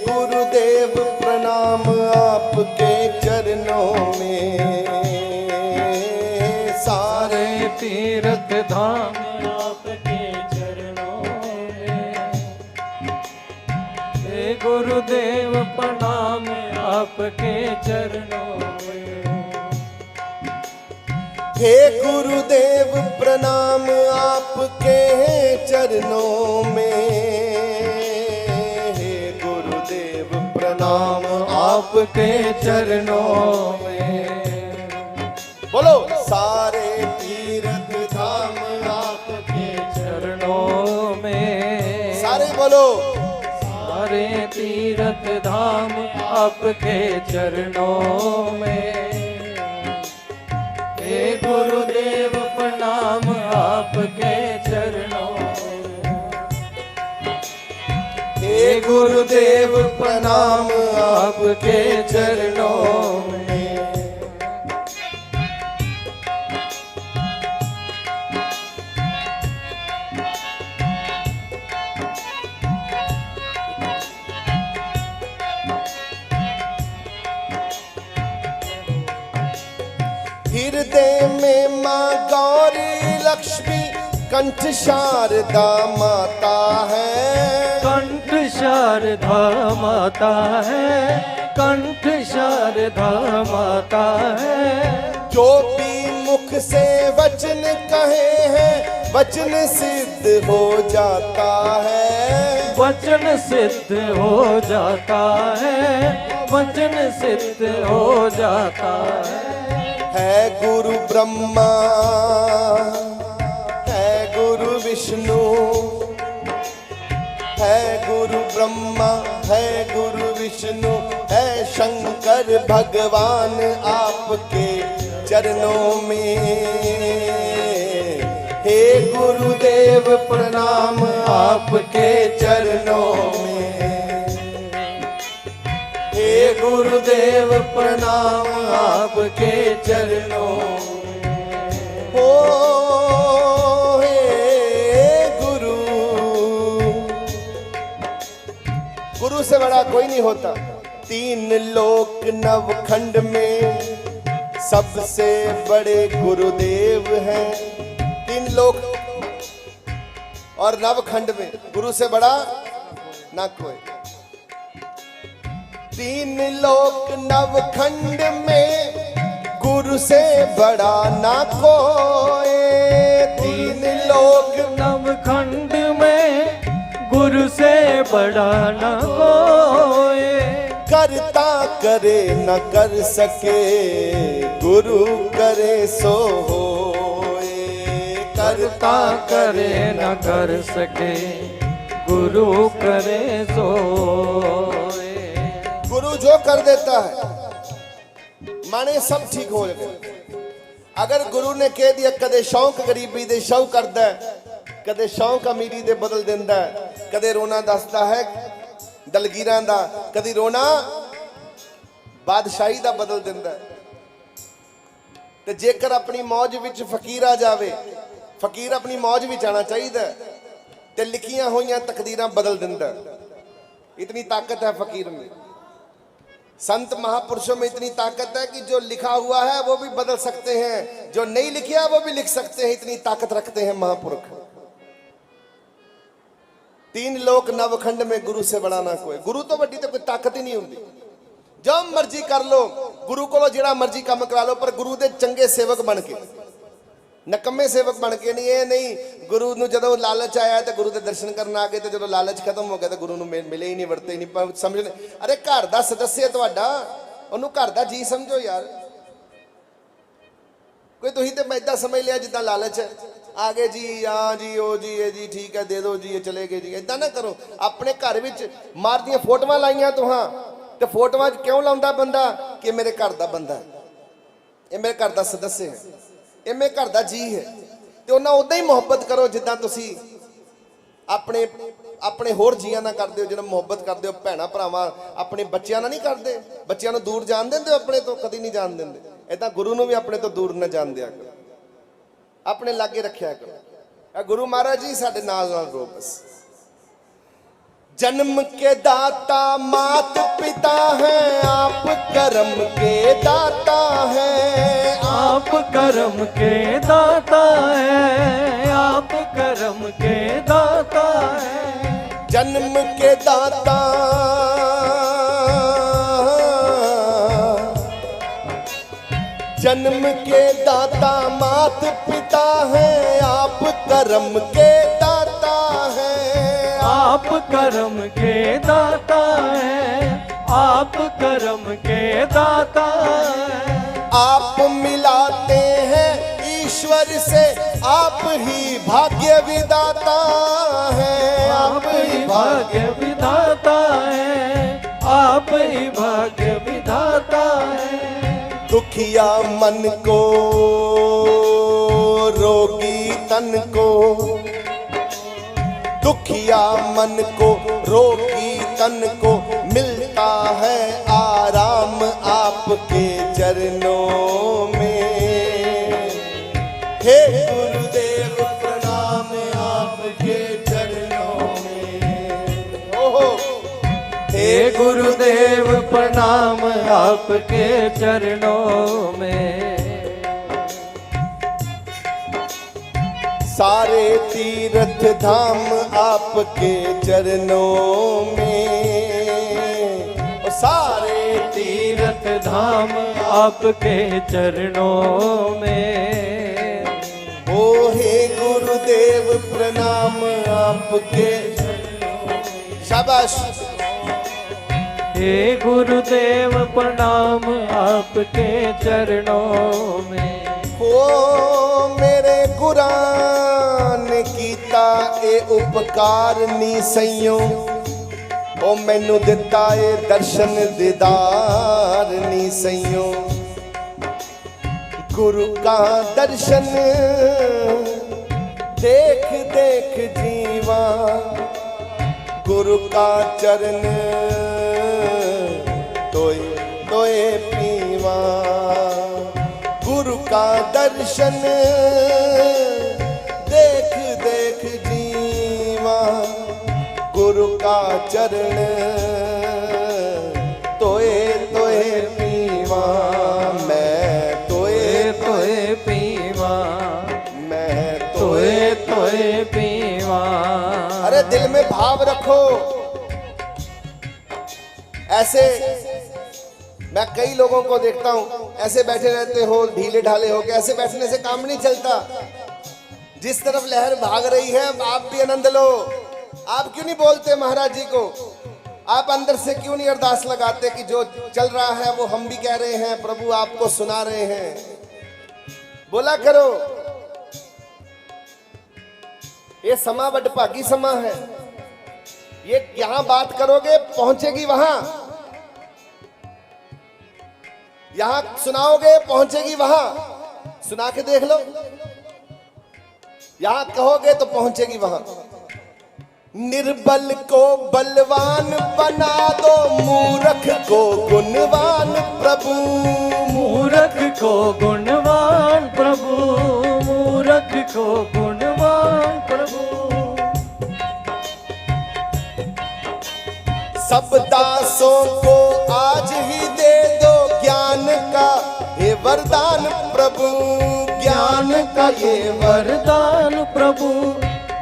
गुरुदेव प्रणाम आपके चरणों में, सारे तीर्थ धाम आपके चरणों में। हे गुरुदेव प्रणाम आपके चरणों में। हे गुरुदेव प्रणाम आपके चरणों में, हे गुरुदेव प्रणाम आपके चरणों में। बोलो सारे तीर्थ धाम आपके चरणों में। सारे बोलो सारे तीर्थ धाम आपके चरणों में। हे गुरुदेव प्रणाम आपके चरणों में। हे गुरुदेव प्रणाम आपके चरणों में। हृदय में माँ गौरी लक्ष्मी कंठ शारदा माता है, कंठ शारदा माता है, कंठ शारदा माता है। जो भी मुख से वचन कहे हैं वचन सिद्ध हो जाता है, वचन सिद्ध हो जाता है, वचन सिद्ध हो जाता है गुरु ब्रह्मा है गुरु विष्णु, है गुरु ब्रह्मा है गुरु विष्णु, है शंकर भगवान आपके चरणों में। हे गुरुदेव प्रणाम आपके चरणों में, हे गुरुदेव प्रणाम आपके चरणों में। ओ हे गुरु, गुरु से बड़ा कोई नहीं होता। तीन लोक नवखंड में सबसे बड़े गुरुदेव हैं। तीन लोक और नवखंड में गुरु से बड़ा ना कोई। तीन लोक नवखंड में गुरु से बड़ा ना कोई। तीन लोक नवखंड में गुरु से बड़ा न कोई। करता करे न कर सके गुरु करे सो होए, करता करे न कर सके गुरु करे सोए। गुरु जो कर देता है माने सब ठीक हो जाए। अगर गुरु ने कह दिया कदे शौक गरीबी दे शौक करदा है, कदे शौक अमीरी दे बदल देंदा है, कदे रोना दसदा है दलगीरां दा, कदी रोना बादशाही दा बदल देंदा है। ते जेकर अपनी मौज विच फकीर आ जावे, फकीर अपनी मौज विच आना चाहिए ते लिखियां होइयां तकदीरां बदल देंदा है। इतनी ताकत है फकीर में। संत महापुरुषों में इतनी ताकत है कि जो लिखा हुआ है वो भी बदल सकते हैं, जो नहीं लिखा वो भी लिख सकते हैं। इतनी ताकत रखते हैं महापुरुष। तीन लोक नवखंड में गुरु से बड़ा ना कोई। गुरु तो वड्डी तो कोई ताकत ही नहीं होती। जो मर्जी कर लो, गुरु को जिहड़ा मर्जी काम करा लो, पर गुरु दे चंगे सेवक बन के, नकम्मे सेवक बन के नहीं। ये नहीं गुरु नूं जदों लालच आया तो गुरु के दर्शन करना आ गए, तो जो लालच खत्म हो गया तो गुरु नूं मिले ही नहीं, वरते ही नहीं। समझ अरे घर दा सदस्य तुहाडा, उहनूं घर दा जी समझो यार। कोई तुसीं ते इदां समझ लिया जिद्दां लालच है, आ गए जी, हाँ जी, ओ जी, ये जी ठीक है, दे दो जी, ये चले गए जी। इदां ना करो। अपने घर विच मार दियां फोटोआं लाइयां तुहां, ते फोटोआं क्यों लाउंदा बंदा कि मेरे घर दा बंदा है, ये मेरे घर दा सदस्य है, ये मेरे घर दा जी है। तो उन्हां उदां ही मुहब्बत करो जिद्दां तुसीं अपने अपने होर जीआं नाल करदे हो, जिन्हां मुहब्बत करदे हो। भैणां भरावां अपने बच्चिआं नाल नहीं करदे, बच्चिआं नूं दूर जाण दिंदे हो अपने तो, कदी नहीं जाण दिंदे। इदां गुरु नूं भी अपने तो दूर ना जाण दिया करो, अपने लागे रखिया करो। गुरु महाराज जी साडे नाल नाल रहो बस। जन्म के दाता मात पिता हैं, आप कर्म के दाता हैं। आप कर्म के दाता है, आप कर्म के दाता है। जन्म के दाता जन्म के दाता मात पिता हैं, आप कर्म के दाता हैं। आप कर्म के दाता है, आप कर्म के दाता है। आप मिलाते हैं ईश्वर से, आप ही भाग्य विदाता हैं। आप ही भाग्य विधाता है, आप ही भाग्य विधाता है। दुखिया मन को रोगी तन को, दुखिया मन को रोगी तन को मिलता है आराम आपके चरणों में। हे गुरुदेव प्रणाम आपके चरणों में। ओहो हे गुरुदेव प्रणाम आपके चरणों में। सारे तीर्थ धाम आपके चरणों में। और सारे तीर्थ धाम आपके चरणों में। ओ हे गुरुदेव प्रणाम आपके। शाबाश। हे गुरुदेव प्रणाम आपके चरणों में। ओ मेरे गुरान कीता ए उपकार नी सइयों, ओ मैनू दिता ए दर्शन दीदार नी सइयों। गुरु का दर्शन देख देख जीवा, गुरु का चरण तोय तोय पीवा। गुरु का दर्शन देख देख जीवा, गुरु का चरण तोए तोए पीवा। मैं तोए तोए पीवा, मैं तोए तोए पीवा। अरे दिल में भाव रखो। ऐसे मैं कई लोगों को देखता हूं, ऐसे बैठे रहते हो ढीले ढाले हो के। ऐसे बैठने से काम नहीं चलता। जिस तरफ लहर भाग रही है आप भी आनंद लो। आप क्यों नहीं बोलते महाराज जी को? आप अंदर से क्यों नहीं अरदास लगाते कि जो चल रहा है वो हम भी कह रहे हैं, प्रभु आपको सुना रहे हैं। बोला करो। ये समा बड़भागी समा है। ये यहां बात करोगे पहुंचेगी वहां, यहां सुनाओगे पहुंचेगी वहां। सुना के देख लो। यहां कहोगे तो पहुंचेगी वहां। निर्बल को बलवान बना दो, मूर्ख को गुणवान प्रभु। मूर्ख को गुणवान प्रभु, मूर्ख को गुणवान प्रभु। सब दासों को आज ही दे दो ज्ञान का ये वरदान प्रभु। ज्ञान का ये वरदान प्रभु,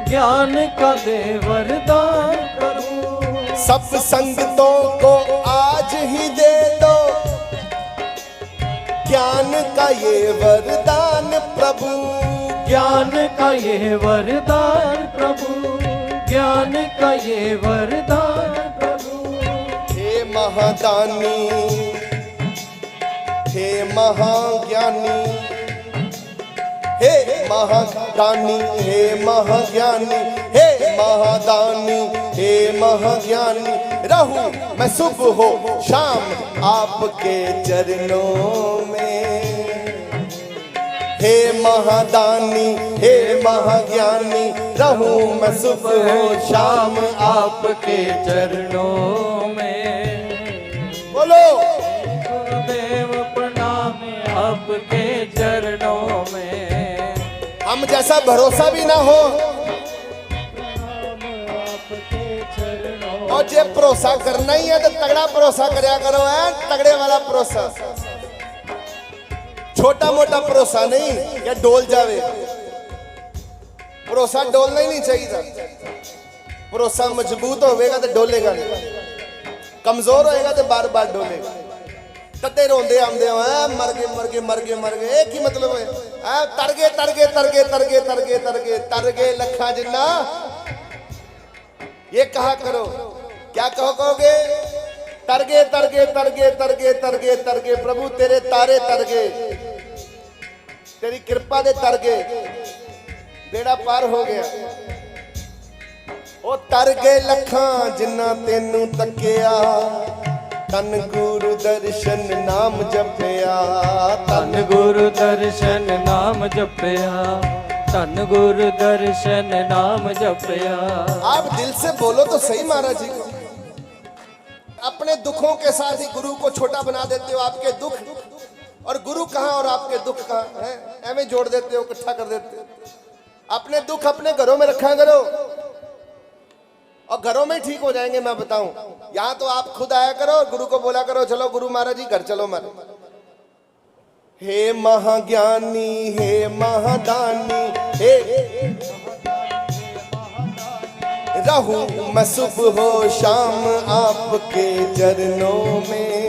ज्ञान का दे वरदान प्रभु। सब संगतों को आज ही दे दो ज्ञान का ये वरदान प्रभु। ज्ञान का ये वरदान प्रभु, ज्ञान का ये वरदान प्रभु। हे महादानी, हे महाज्ञानी, हे महादानी, हे महाज्ञानी, हे महादानी, हे महाज्ञानी। रहूं मैं सुबह हो शाम आपके चरणों में। हे महादानी, हे महाज्ञानी, रहूं मैं सुबह हो शाम आपके चरणों में। बोलो गुरुदेव प्रणाम आपके चरणों में। हम जैसा भरोसा भी ना हो आपके चरणों और जे भरोसा करना ही है तो तगड़ा भरोसा करया करो, है तगड़े वाला भरोसा, छोटा मोटा भरोसा नहीं कि डोल जावे। भरोसा डोलना ही नहीं चाहिए। भरोसा मजबूत होगा तो डोलेगा नहीं, कमजोर होएगा तो बार बार डोलेगा। कदे रोंदे आंदे हो मर गए मर गए मर गए मर गए, की मतलब है तर गए तर गए तर गए तर गए तर गए तर गए तर गए लखा जिन्ना। ये कहा करो, क्या कहोगे? तर गए तर गए तर गए तर गए तर गए तर गए, प्रभु तेरे तारे तर गए, तेरी कृपा दे तर गए, बेड़ा पार हो गया। ओ तर गए लखा जिन्ना तेनू तकिया, तन गुरु दर्शन नाम जपया, तन गुरु दर्शन नाम जपया, तन गुरु दर्शन नाम जपया। आप दिल से बोलो तो सही महाराज जी को। अपने दुखों के साथ ही गुरु को छोटा बना देते हो। आपके दुख और गुरु कहाँ और आपके दुख कहाँ है, ऐਵੇਂ जोड़ देते हो, इकट्ठा कर देते हो। अपने दुख अपने घरों में रखा करो और घरों में ठीक हो जाएंगे। मैं बताऊं, यहाँ तो आप खुद आया करो और गुरु को बोला करो चलो गुरु महाराज जी घर चलो मारे। हे महाज्ञानी हे महादानी हे रहूं मैं सुबह हो शाम आपके चरणों में।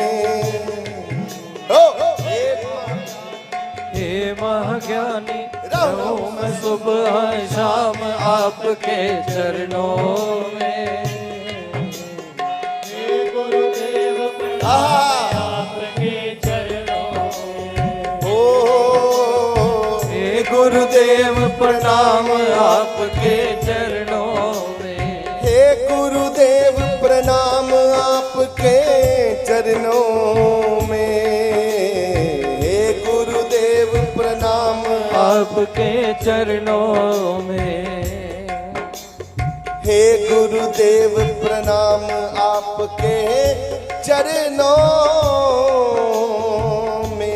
हे महाज्ञानी रहूं मैं सुबह शाम आपके चरणों में। हे गुरुदेव आपके चरणों में। हे गुरुदेव प्रणाम आपके चरणों में। हे गुरुदेव प्रणाम आपके चरणों में। हे गुरुदेव प्रणाम आपके चरणों में। हे गुरुदेव प्रणाम आपके चरणों में।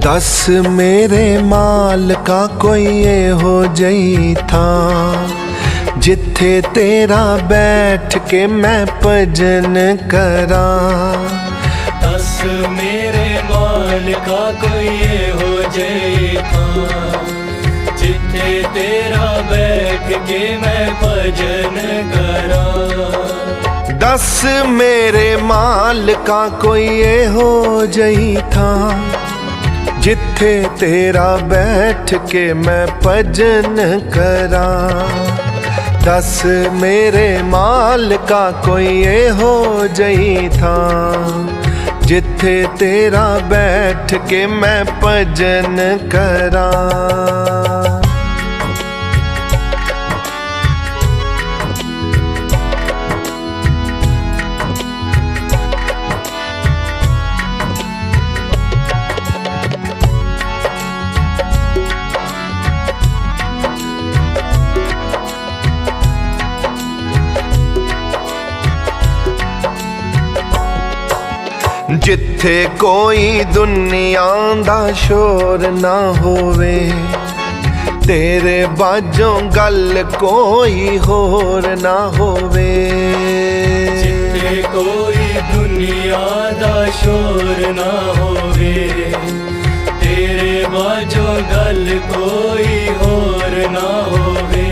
दस मेरे माल का कोई ये हो जई था, जिथे तेरा बैठ के मैं भजन करा। दस मेरे माल का कोई ये हो जई था, जिथे तेरा बैठ के मैं भजन करा। दस मेरे माल का कोई ये हो जई था, जिथे तेरा बैठ के मैं भजन करा। दस मेरे माल का कोई ये हो जई था, जिथे तेरा बैठ के मैं भजन करा। जिथे कोई दुनिया दा शोर ना होवे, तेरे बाजों गल कोई होर ना होवे। जिथे कोई दुनिया दा शोर ना होवे, तेरे बाजों गल कोई होर ना होवे।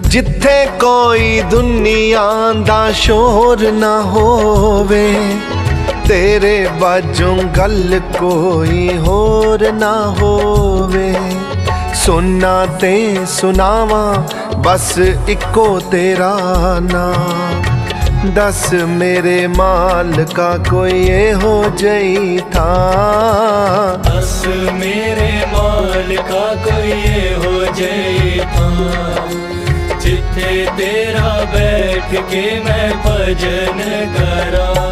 जिथे कोई दुनिया दा शोर ना होवे, तेरे बाजों गल कोई होर ना होवे। सुनना ते सुनावा बस इको तेरा नाम, दस मेरे मालका कोई हो जई था। दस मेरे मालका कोई हो जई था। जिथे तेरा बैठ के मैं भजन करा।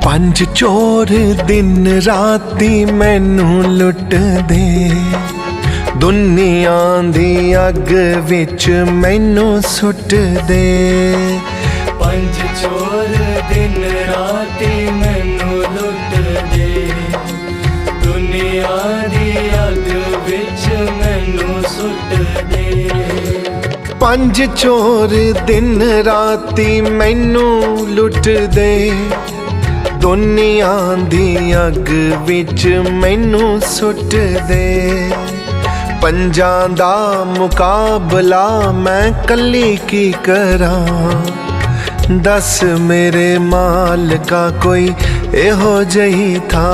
पंज चोर दिन राती मैनू लुट दे। दुनिया दी अग विच मैनू सुट दे। पंज चोर दिन राती मैनू लुट दे। दुनिया दी अग विच मैनू सुट दे। पंज चोर दिन राती मैनू लुट दे। दुनिया दी अग विच मैनू सुट दे। पंजां दा मुकाबला मैं कली की करा। दस मेरे मालका कोई एहो जही था।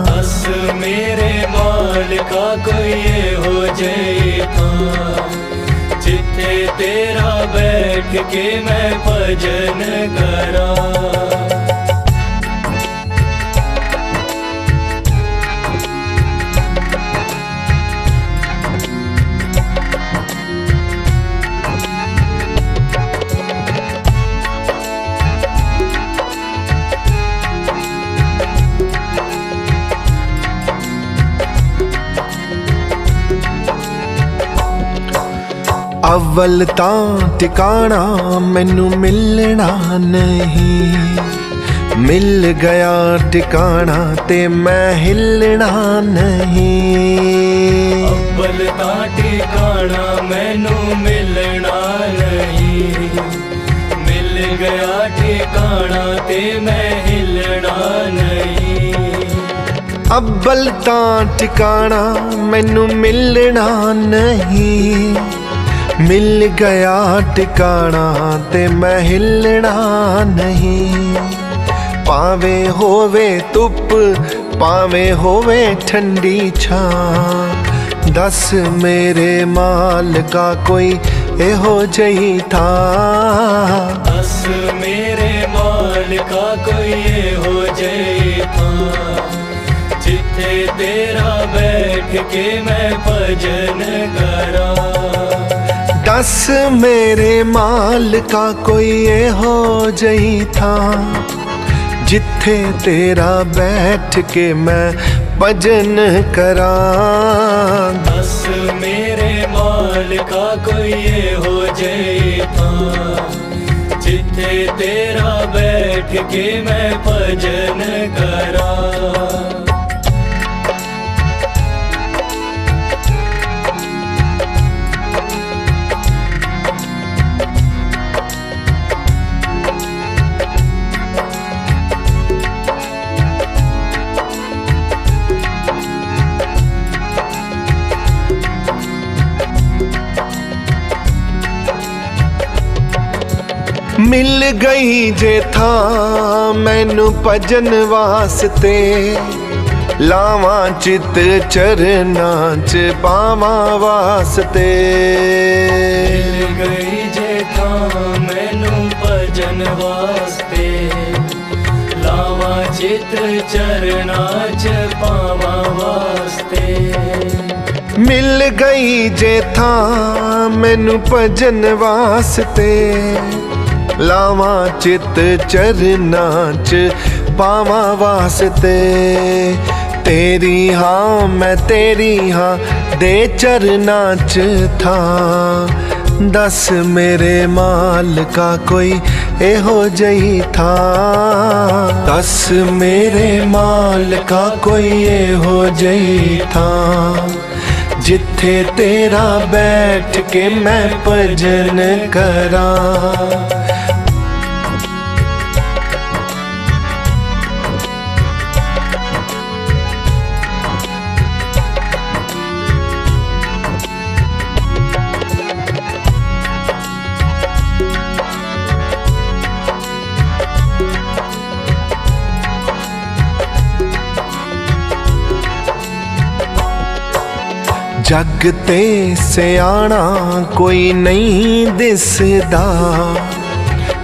दस मेरे मालका कोई हो जई था। जिथे तेरा बैठ के मैं भजन करा। अव्वल तां टिकाना मैनू मिलना नहीं। मिल गया टिकाना ते मैं हिलना नहीं। अव्वल तां टिकाना मैनू मिलना नहीं। मिल गया टिकाना ते मैं हिलना नहीं। अव्वल तां टिकाना मैनू मिलना नहीं। मिल गया टिकाना ते मैं हिलना नहीं। पावे होवे धुप पावे होवे ठंडी छां। दस मेरे मालका कोई एहो जही था। दस मेरे मालका कोई हो जई था। जिथे तेरा बैठ के मैं भजन करा। दस मेरे मालका कोई हो जही था। जिथे तेरा बैठ के मैं भजन करा। दस मेरे मालका कोई हो जई था। जिथे तेरा बैठ के मैं भजन करा। मिल गई जे था मैनू भजन वास्ते। लावां चित चरना च पावां वास्ते। मिल गई जे था मैनू भजन वास्ते। लावां चित चरना च पावां वास्ते। मिल गई जे था मैनू भजन वास्ते। लावां चित चरना च पावां वास्ते। तेरी हाँ मैं तेरी हाँ दे चरना च था। दस मेरे मालका कोई एहो जही था। दस मेरे मालका कोई एहो जही था। जिथे तेरा बैठ के मैं भजन करा। जग ते सियाणा कोई नहीं दिसदा,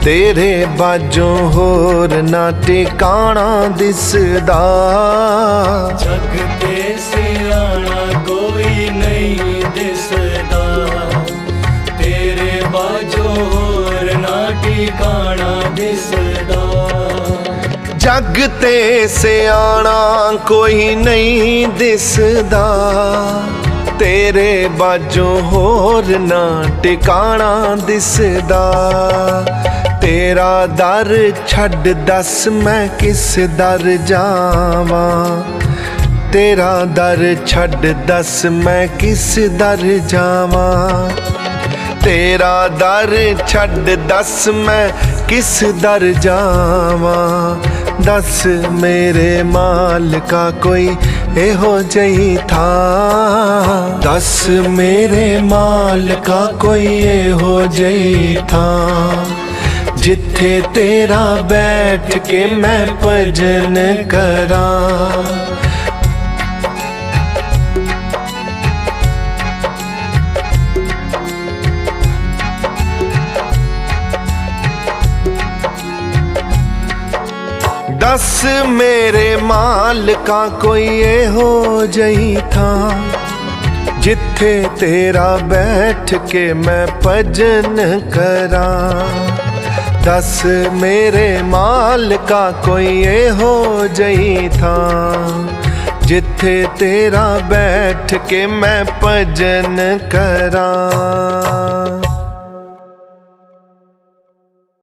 तेरे बाजों होर ना टिकाणा दिसदा। जग ते सियाणा कोई नहीं दिसदा, तेरे बाजों होर ना टिकाणा दिसदा। जग ते सियाणा कोई नहीं दिसदा, तेरे बाजों होर ना टिकाणा दिसदा। तेरा दर छड़ दस मैं किस दर जावां, तेरा दर छड़ दस मैं किस दर जावां। तेरा दर छड़ दस मैं किस दर जावां। दस मेरे मालका कोई एहो जही था, दस मेरे मालका कोई एहो जही था। जिथे तेरा बैठ के मैं भजन करां। दस मेरे मालका कोई एहो जही था, जिथे तेरा बैठ के मैं भजन करां। दस मेरे मालका कोई एहो जही था, जिथे तेरा बैठ के मैं भजन करां।